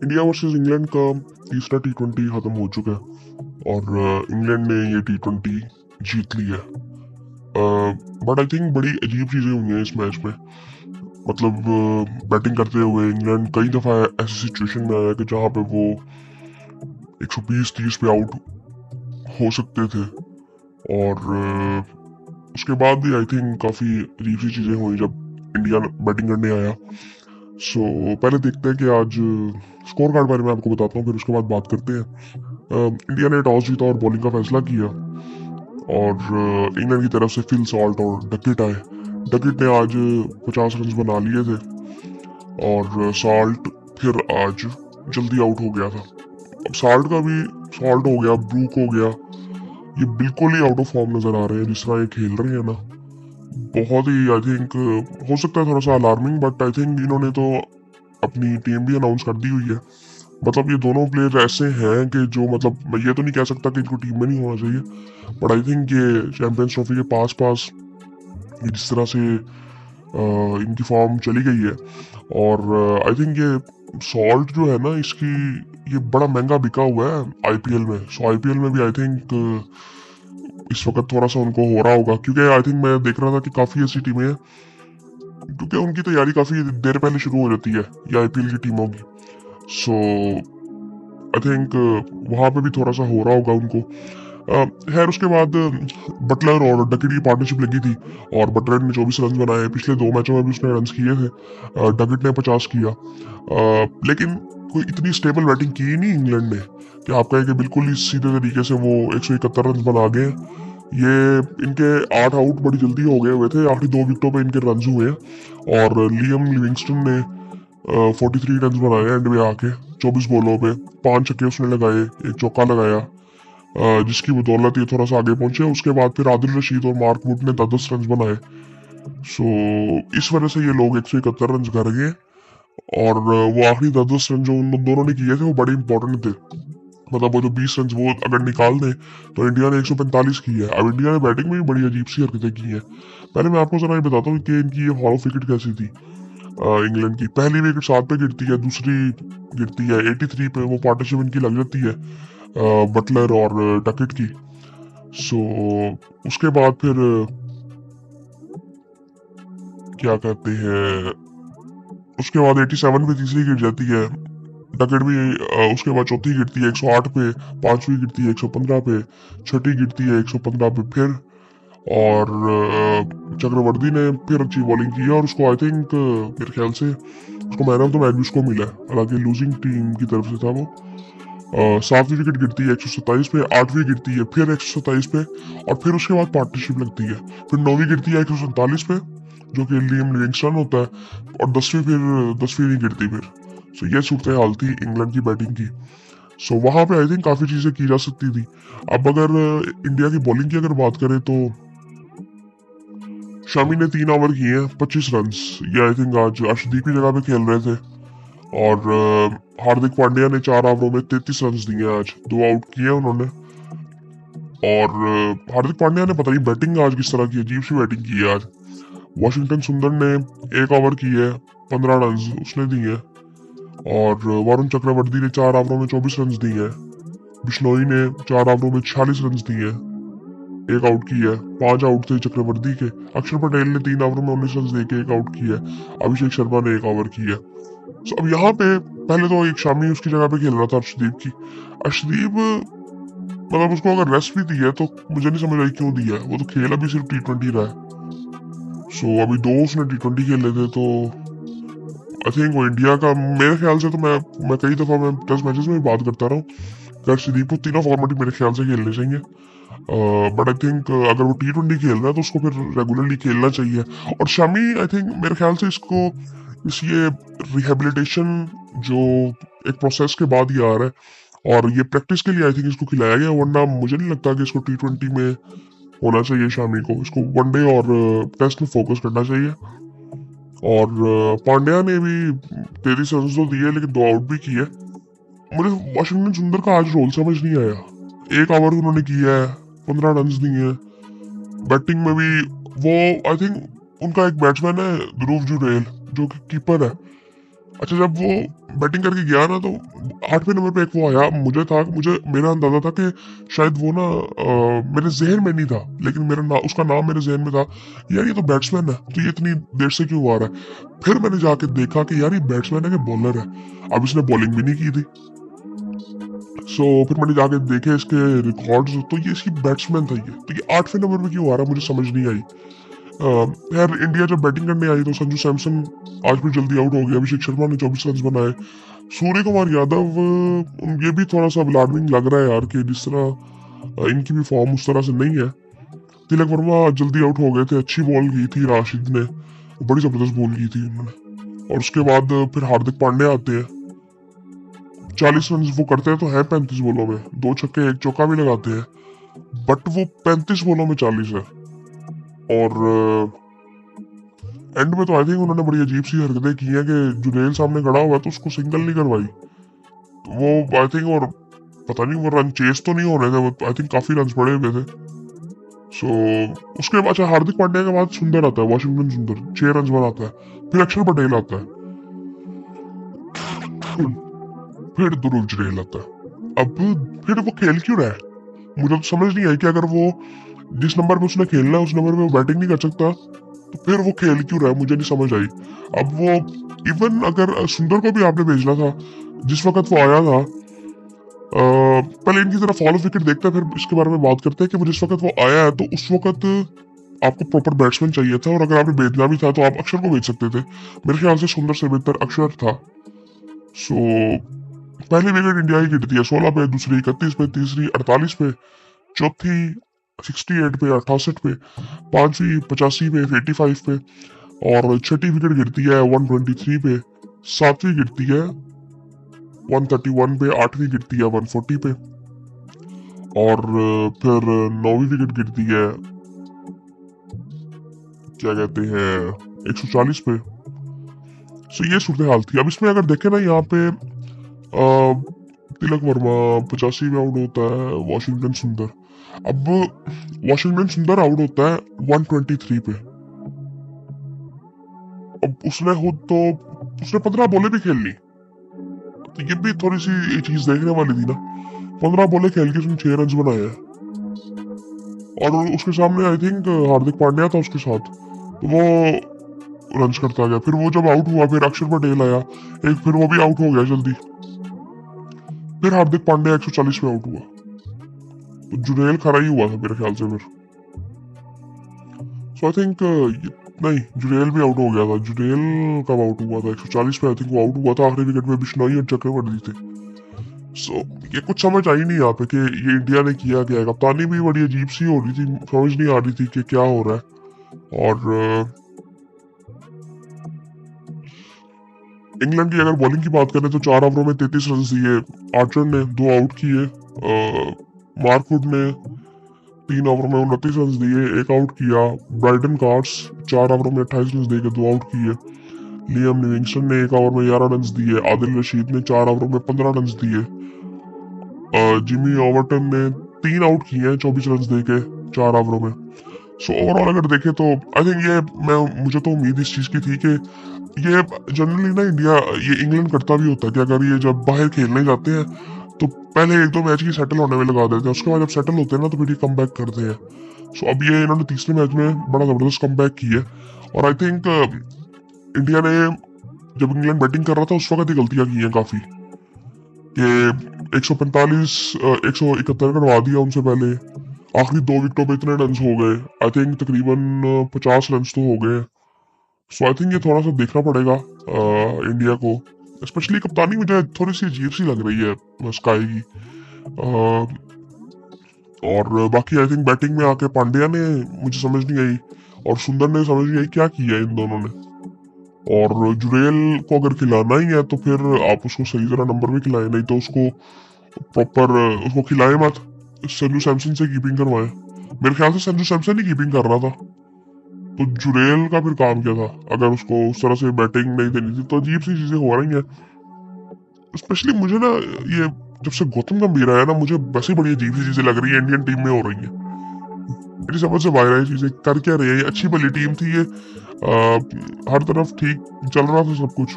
India versus England का तीसरा टी20 खत्म हो चुका है और इंग्लैंड ने ये टी20 जीत ली है। बट आई थिंक बड़ी अजीब चीज़ें हुई हैं इस मैच में। मतलब बैटिंग करते हुए इंग्लैंड कई दफ़ा ऐसी सिचुएशन में आया कि जहाँ पे वो 120-30 पे आउट हो सकते थे और उसके बाद भी आई थिंक काफ़ी अजीब सी चीज़ें हुई जब इंडिया बैटिंग करने आया। पहले देखते हैं कि आज स्कोर कार्ड बारे में आपको बताता हूँ, फिर उसके बाद बात करते हैं। इंडिया ने टॉस जीता और बॉलिंग का फैसला किया और इंग्लैंड की तरफ से फिल सॉल्ट और डकिट आए। डकिट ने आज 50 रन बना लिए थे और सॉल्ट फिर आज जल्दी आउट हो गया था। अब सॉल्ट का भी सॉल्ट हो गया, ब्रूक हो गया, ये बिल्कुल ही आउट ऑफ फॉर्म नजर आ रहे हैं जिस तरह ये खेल रहे हैं ना। बहुत ही आई थिंक हो सकता है थोड़ा सा अलार्मिंग, बट आई थिंक इन्होंने तो अपनी टीम भी अनाउंस कर दी हुई है। मतलब ये दोनों प्लेयर ऐसे हैं कि जो मतलब मैं ये तो नहीं कह सकता कि इनको टीम में नहीं होना चाहिए, बट आई थिंक ये चैंपियंस ट्रॉफी के पास पास ये जिस तरह से इनकी फॉर्म चली गई है और आई थिंक ये सॉल्ट जो है ना इसकी ये बड़ा महंगा बिका हुआ है आईपीएल में। सो आईपीएल में भी आई थिंक इस वक्त थोड़ा सा उनको हो रहा होगा, क्योंकि आई थिंक मैं देख रहा था कि काफ़ी ऐसी टीमें हैं क्योंकि उनकी तैयारी काफ़ी देर पहले शुरू हो जाती है ये आईपीएल की टीमों की। सो आई थिंक वहाँ पे भी थोड़ा सा हो रहा होगा उनको। खैर उसके बाद बटलर और डकिट की पार्टनरशिप लगी थी और बटलर ने 24 रन बनाए। पिछले 2 मैचों में भी उसने रन किए थे, डकिट ने 50 किया। लेकिन कोई इतनी स्टेबल बैटिंग की नहीं इंग्लैंड ने कि आप कहें कि बिल्कुल ही सीधे तरीके से वो 171 रन बना गए। ये इनके 8 आउट बड़ी जल्दी हो गए हुए थे, आखिरी 2 विकेटों पे इनके रन हुए हैं और लियम लिविंगस्टन ने 43 रन बनाए एंड में आके 24 बॉलों पे 5 छक्के उसने लगाए, एक चौका लगाया, जिसकी बदौलत ये थोड़ा सा आगे पहुंचे। उसके बाद फिर आदिल रशीद और मार्क वुड ने 10-10 रन बनाए। सो इस वजह से ये लोग 171 रन कर गए और वो आखिरी 10-10 रन जो उन दोनों ने किए थे वो बड़े इंपॉर्टेंट थे। मतलब वो जो 20 रन वो अगर निकाल दें तो इंडिया ने 145 की है। अब इंडिया ने बैटिंग में भी बड़ी अजीब सी हरकतें की हैं। पहले मैं आपको जरा ये बताता हूँ कि इनकी ये फॉलो विकेट कैसी थी। इंग्लैंड की पहली विकेट 7 पे गिरती है, दूसरी गिरती है 83 पे, वो पार्टनरशिप इनकी लग जाती है बटलर और डकिट की। सो उसके बाद फिर क्या कहते हैं, उसके बाद 87 पे तीसरी गिर जाती है डकिट भी। उसके बाद चौथी गिरती है 108 पे, पांचवी गिरती है 115 पे, छठी गिरती है 115 पे फिर। और चक्रवर्ती ने फिर अच्छी बॉलिंग की है और उसको आई थिंक मेरे ख्याल से उसको मैन ऑफ द मैच भी उसको मिला है, हालांकि लूजिंग टीम की तरफ से था वो। 7वीं विकेट गिरती है 127 पे, 8वीं गिरती है फिर 127 पे और फिर उसके बाद पार्टनरशिप लगती है। फिर 9वीं गिरती है 147 पे जो कि लियम लिविंगस्टन होता है और 10वीं नहीं गिरती फिर। सो ये सूरत हाल थी इंग्लैंड की बैटिंग की। सो वहां पे आई थिंक काफी चीजें की जा सकती थी। अब अगर इंडिया की बॉलिंग की अगर बात करें तो शमी ने 3 ओवर किए हैं 25 रन। ये आई थिंक आज अर्शदीप की जगह पे खेल रहे थे और हार्दिक पांड्या ने 4 ओवरों में 33 रन दिए। आज 2 आउट किए उन्होंने और हार्दिक पांड्या ने पता नहीं बैटिंग आज किस तरह की अजीब सी बैटिंग की है आज। वॉशिंगटन सुंदर ने 1 ओवर किए है 15 रन उसने दिए और वरुण चक्रवर्ती ने 4 ओवरों में 24 रन दिए हैं। बिश्नोई ने 4 ओवरों में 46 रन दिए, 1 आउट की है, 5 आउट थे चक्रवर्ती के। अक्षर पटेल ने 3 ओवरों में 19 रन देके 1 आउट की है। अभिषेक शर्मा ने 1 ओवर की है। So, अब यहाँ पे पहले तो एक शामी उसकी जगह पे खेल रहा था अर्शदीप की। अर्शदीप मतलब उसको अगर रेस्ट भी दी है तो मुझे नहीं समझ आई क्यों दिया है। वो तो खेल अभी सिर्फ टी20 रहा है। सो अभी 2 उसने टी20 खेले थे तो आई थिंक वो इंडिया का मेरे ख्याल से तो मैं कई दफा मैं टेस्ट मैचेस में भी बात करता रहा हूँ कि अर्शदीप को तीनों फॉर्मेट मेरे ख्याल से खेलने चाहिए। बट आई थिंक अगर वो टी20 खेल रहा है तो उसको फिर रेगुलरली खेलना चाहिए। और शमी आई थिंक मेरे ख्याल से इसको ये रिहेबिलिटेशन जो एक प्रोसेस के बाद ही आ रहा है और ये प्रैक्टिस के लिए आई थिंक इसको खिलाया गया, वरना मुझे नहीं लगता कि इसको टी20 में होना चाहिए। शामी को इसको वनडे और टेस्ट में फोकस करना चाहिए। और पांड्या ने भी 33 रन तो दिए लेकिन 2 आउट भी किए। मुझे वाशिंगटन सुंदर का आज रोल समझ नहीं आया। 1 ओवर उन्होंने किया है 15 रन दिए। बैटिंग में भी वो आई थिंक उनका एक बैट्समैन है ध्रुव जुरेल जो कि कीपर है। अच्छा जब वो बैटिंग करके गया ना तो 8वें नंबर पे एक वो आया, मुझे मेरा अंदाजा था कि शायद वो ना मेरे जहन में नहीं था, लेकिन उसका नाम मेरे जहन में था। यार ये तो बैट्समैन है, तो ये इतनी देर से क्यों आ रहा है? फिर मैंने जाके देखा कि यार ये बैट्समैन है कि बॉलर है। अब इसने बॉलिंग भी नहीं की थी। फिर मैंने जाके देखे इसके रिकॉर्ड्स, तो ये इसकी बैट्समैन था। ये तो ये 8वें नंबर पे क्यों आ रहा है, मुझे समझ नहीं आई। यार इंडिया जब बैटिंग करने आई तो संजू सैमसन आज भी जल्दी आउट हो गया, अभिषेक शर्मा ने 24 रन बनाए। सूर्य कुमार यादव ये भी थोड़ा सा अलार्मिंग लग रहा है यार, कि जिस तरह इनकी भी फॉर्म उस तरह से नहीं है। तिलक वर्मा जल्दी आउट हो गए थे, अच्छी बॉल की थी राशिद ने, बड़ी जबरदस्त बॉल की थी उन्होंने। और उसके बाद फिर हार्दिक पांड्या आते हैं, 40 रन वो करते हैं तो है 35 बॉलों में, 2 छक्के 1 चौका भी लगाते हैं, बट वो 35 बॉलों में 40 है। और एंड में तो आई थिंक उन्होंने बड़ी अजीब सी हरकतें की हैं कि जुरेल सामने खड़ा हुआ तो उसको सिंगल नहीं करवाई। तो वो आई थिंक, और पता नहीं वो रन चेस तो नहीं हो रहे थे, वो आई थिंक काफी रन पड़े हुए थे। उसके बाद अच्छा हार्दिक पांड्या के बाद सुंदर आता है, वॉशिंगटन सुंदर 6 रन बनाता है। फिर अक्षर पटेल आता है, फिर ध्रुव जुरेल आता है। अब फिर वो खेल क्यों रहा है, मुझे तो समझ नहीं आई कि अगर वो जिस नंबर पे उसने खेलना है उस नंबर पे वो बैटिंग नहीं कर सकता तो फिर वो खेल क्यों रहा है, मुझे नहीं समझ आई। अब वो इवन अगर सुंदर को भी आपने भेजना था जिस वक्त वो आया था, पहले इनकी तरह फॉलो विकेट देखते हैं फिर इसके बारे में बात करते हैं कि वो जिस वक्त वो आया है तो उस वक्त आपको प्रॉपर बैट्समैन चाहिए था, और अगर आपने भेजना भी था तो आप अक्षर को भेज सकते थे। मेरे ख्याल से सुंदर से बेहतर अक्षर था। पहली विकेट इंडिया ही गिरती है 16 पे, दूसरी 31 पे, तीसरी 48 पे, चौथी 68 पे 68 पे, पांचवी 85 पे 85 पे, और छठी विकेट गिरती है 123 पे, सातवीं गिरती है 131 पे, आठवीं गिरती है 140 पे, और फिर नौवीं विकेट गिरती है क्या कहते हैं 140 पे। ये सूरत हाल थी। अब इसमें अगर देखें ना यहाँ पे तिलक वर्मा 85 में आउट होता है, वॉशिंगटन सुंदर। अब वॉशिंगटन सुंदर आउट होता है 123 पे। अब उसने 15 बॉलें भी खेल ली, तो ये भी थोड़ी सी चीज देखने वाली थी ना। 15 बॉलें खेल के उसने 6 रन बनाए हैं, और उसके सामने आई थिंक हार्दिक पांड्या था उसके साथ, तो वो रन करता गया। फिर वो जब आउट हुआ फिर अक्षर पटेल आया एक, फिर वो भी आउट हो गया जल्दी। फिर हार्दिक पांड्या 140 पे आउट हुआ, तो जुरेल खरा ही हुआ था मेरे ख्याल से फिर। आई थिंक नहीं, जुरेल भी आउट हो गया था। जुरेल कब आउट हुआ था, 140 पे आई थिंक वो आउट हुआ था। आखिरी विकेट में बिश्नोई और चक्रवर्ती थे। ये कुछ समझ आई नहीं यहाँ पे कि ये इंडिया ने किया क्या है। कप्तानी भी बड़ी अजीब सी हो रही थी, समझ नहीं आ रही थी कि क्या हो रहा है। और इंग्लैंड की अगर बॉलिंग की बात करें तो 4 ओवरों में 33 रन दिए। आर्चर ने 2 आउट किए, मार्कवुड ने 3 ओवर में 29 रन दिए, 1 आउट किया। ब्राइडन कार्ड्स 4 ओवर में 28 रन देकर 2 आउट किए। लियम लिविंगस्टन ने 1 ओवर में 11 रन दिए। आदिल रशीद ने 4 ओवर में 15 रन दिए। जिमी ओवरटन ने 3 आउट किए हैं 24 रन देके 4 ओवरों में। ओवरऑल अगर देखें तो आई थिंक मुझे तो उम्मीद इस चीज की थी कि ये जनरली ना ये इंग्लैंड करता भी होता है कि अगर ये जब बाहर खेलने जाते हैं तो पहले 1-2 मैच की सेटल होने में लगा देते हैं, उसके बाद जब सेटल होते हैं ना तो फिर ये कम बैक करते हैं। अब ये इन्होंने तीसरे मैच में बड़ा जबरदस्त कम बैक किया। और आई थिंक इंडिया ने जब इंग्लैंड बैटिंग कर रहा था उस वक्त ही गलतियां की हैं काफी, कि 145 171 करवा दिया उनसे पहले। आखिरी 2 विकेटों पे इतने रन हो गए, आई थिंक तकरीबन 50 रन तो हो गए। आई थिंक ये थोड़ा सा देखना पड़ेगा इंडिया को, स्पेशली कप्तानी मुझे थोड़ी सी अजीब सी लग रही है स्काई की। और बाकी आई थिंक बैटिंग में आके पांड्या ने मुझे समझ नहीं आई, और सुंदर ने समझ नहीं आई क्या किया इन दोनों ने। और जुरेल को अगर खिलाना ही है तो फिर आप उसको सही तरह नंबर में खिलाए, नहीं तो उसको प्रॉपर उसको खिलाए मत। संजू सैमसन से कीपिंग करवाए। मेरे ख्याल से संजू सैमसन ही कीपिंग कर रहा था, तो जुरेल का फिर काम क्या था अगर उसको उस तरह से बैटिंग नहीं देनी थी। तो अजीब सी चीजें हो रही हैं। स्पेशली मुझे ना ये जब से गौतम गंभीर आया ना, मुझे वैसे बड़ी अजीब सी चीजें लग रही है इंडियन टीम में हो रही है। मेरी समझ से बाहर है चीजें, कर क्या रही है। अच्छी भली टीम थी ये, हर तरफ ठीक चल रहा था सब कुछ,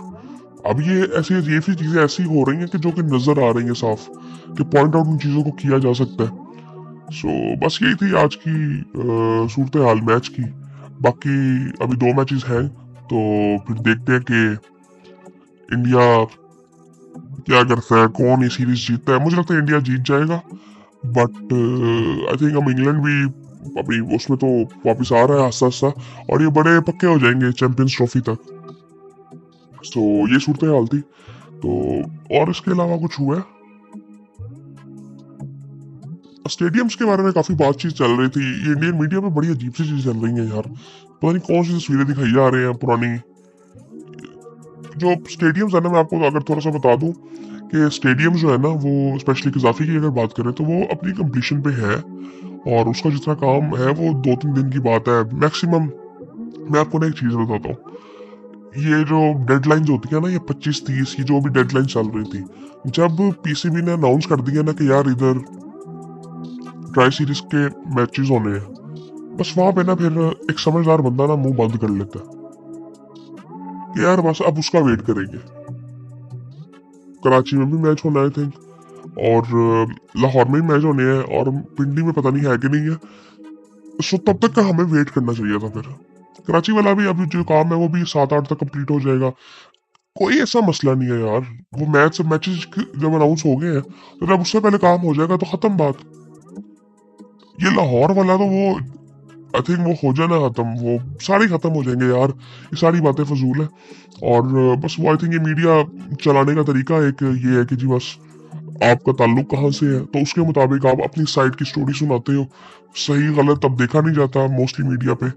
अब ये भी चीजें ऐसी हो रही हैं कि जो कि नजर आ रही हैं साफ, कि पॉइंट आउट उन चीजों को किया जा सकता है। सो बस यही थी आज की सूरत हाल मैच की। बाकी अभी 2 मैचेस हैं, तो फिर देखते हैं कि इंडिया क्या करता है, कौन ये सीरीज जीतता है। मुझे लगता है इंडिया जीत जाएगा, बट आई थिंक हम इंग्लैंड भी अभी उसमें तो वापस आ रहा है आस्ता आस्ता, और ये बड़े पक्के हो जाएंगे चैंपियंस ट्रॉफी तक। सो ये सूरत हाल थी। तो और इसके अलावा कुछ हुआ है? स्टेडियम्स के बारे में काफी बातचीत चल रही थी। ये इंडियन मीडिया में बड़ी अजीब सी चीजें चल रही हैं यार, पता नहीं कौन सी तस्वीरें दिखाई जा रहे हैं पुरानी। जो स्टेडियम्स है ना, मैं आपको अगर थोड़ा सा बता दूं कि स्टेडियम जो है ना, वो स्पेशली कजाफी की अगर बात करें तो वो अपनी कंप्लीशन पे है, और उसका जितना काम है वो 2-3 दिन की बात है मैक्सिमम। मैं आपको ना एक चीज बताता हूँ, ये जो डेडलाइंस होती है ना, ये 25-30 की जो भी डेडलाइन चल रही थी, जब पीसीबी ने अनाउंस कर दिया ना कि यार इधर ट्राई सीरीज के मैचेस होने हैं, बस वहां पे ना फिर एक समझदार बंदा ना मुंह बंद कर लेता है कि यार बस अब उसका वेट करेंगे। कराची में भी मैच होना है आई थिंक, और लाहौर में भी मैच होने हैं, और पिंडी में पता नहीं है कि नहीं है। सो तब तक का हमें वेट करना चाहिए था। फिर कराची वाला भी अभी जो काम है वो भी 7-8 तक कंप्लीट हो जाएगा। कोई ऐसा मसला नहीं है यार, वो मैचेस जब अनाउंस हो गए हैं तो जब उससे पहले काम हो जाएगा तो खत्म बात। ये लाहौर वाला तो वो आई थिंक वो हो जाना खत्म, वो सारे खत्म हो जाएंगे यार। ये सारी बातें फजूल है, और बस वो आई थिंक ये मीडिया चलाने का तरीका एक ये है कि जी बस आपका ताल्लुक कहाँ से है तो उसके मुताबिक आप अपनी साइड की स्टोरी सुनाते हो। सही गलत अब देखा नहीं जाता मोस्टली मीडिया पे,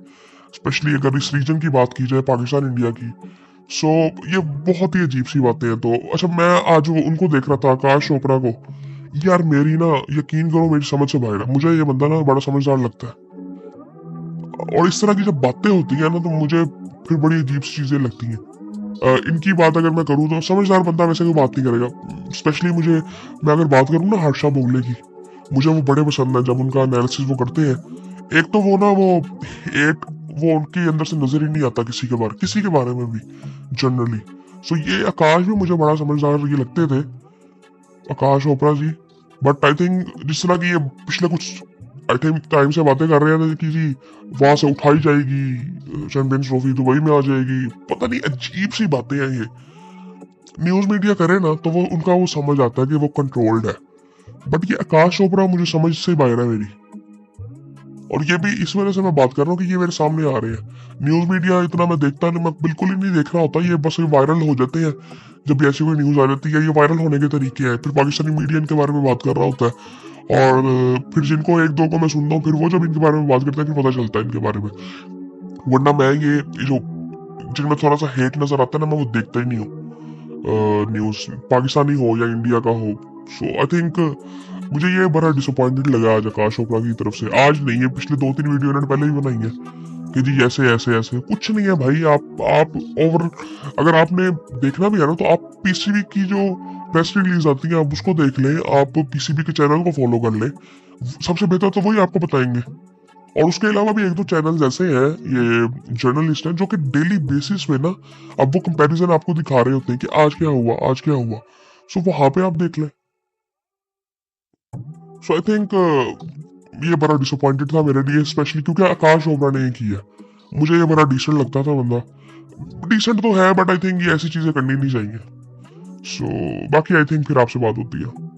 स्पेशली अगर इस रीजन की बात की जाए, पाकिस्तान इंडिया की। सो ये बहुत ही अजीब सी बातें हैं। तो अच्छा, मैं आज वो उनको देख रहा था, आकाश चोपड़ा को। यार मेरी ना, यकीन करो मेरी समझ से बाहर है, मुझे ये बंदा ना बड़ा समझदार लगता है, और इस तरह की जब बातें होती है ना तो मुझे फिर बड़ी अजीब सी चीजें लगती हैं। इनकी बात अगर मैं करूँ तो समझदार बंदा वैसे कोई बात नहीं करेगा। स्पेशली मैं अगर बात करूँ ना हर्षा भोगले की, मुझे वो बड़े पसंद है जब उनका एनालिसिस वो करते हैं। एक तो वो ना वो उनके अंदर से नजर ही नहीं आता किसी के बारे में भी जनरली। सो ये आकाश भी मुझे बड़ा समझदार ये लगते थे, आकाश Chopra ji. But I think जिस तरह की ये पिछले कुछ आई थिंक टाइम से बातें कर रहे हैं कि जी वहां से उठाई जाएगी चैंपियंस ट्रॉफी, दुबई में आ जाएगी, पता नहीं अजीब सी बातें हैं ये। न्यूज मीडिया करे ना तो वो उनका वो समझ आता है कि वो कंट्रोल्ड है, बट ये आकाश चोपड़ा मुझे समझ से बाहर है मेरी। और ये भी इस वजह से मैं बात कर रहा हूँ कि ये मेरे सामने आ रहे हैं। न्यूज मीडिया इतना मैं देखता नहीं, मैं बिल्कुल ही नहीं देख रहा होता, ये बस वायरल हो जाते हैं जब भी ऐसी कोई न्यूज आ जाती है। ये वायरल होने के तरीके हैं, फिर पाकिस्तानी मीडिया इनके बारे में बात कर रहा होता है, और फिर जिनको एक दो को मैं सुनता हूँ, फिर वो जब इनके बारे में बात करते हैं फिर पता चलता है इनके बारे में। वरना मैं ये जो जिनमें थोड़ा सा हेट नजर आता है ना, मैं वो देखता ही नहीं हूँ, न्यूज पाकिस्तानी हो या इंडिया का हो। सो आई थिंक मुझे ये बड़ा डिसअपॉइंटेड लगा आज आकाश चोपड़ा की तरफ से। आज नहीं है, पिछले 2-3 वीडियो इन्होंने पहले ही बनाई है कि जी ऐसे ऐसे ऐसे कुछ नहीं है भाई। आप ओवर, अगर आपने देखना भी है ना तो आप पीसीबी की जो प्रेस रिलीज आती है आप उसको देख लें, आप पीसीबी के चैनल को फॉलो कर लें, सबसे बेहतर तो वही आपको बताएंगे। और उसके अलावा भी एक दो चैनल ऐसे हैं, ये जर्नलिस्ट हैं जो कि डेली बेसिस पे ना अब वो कंपैरिजन आपको दिखा रहे होते हैं कि आज क्या हुआ आज क्या हुआ। सो वहां पे आप देख लें। सो आई थिंक ये बड़ा डिसअपॉइंटेड था मेरे लिए, स्पेशली क्योंकि आकाश चोपड़ा ने ये किया। मुझे ये बड़ा डिसेंट लगता था बंदा, डिसेंट तो है बट आई थिंक ये ऐसी चीजें करनी नहीं चाहिए। सो बाकी आई थिंक फिर आपसे बात होती है।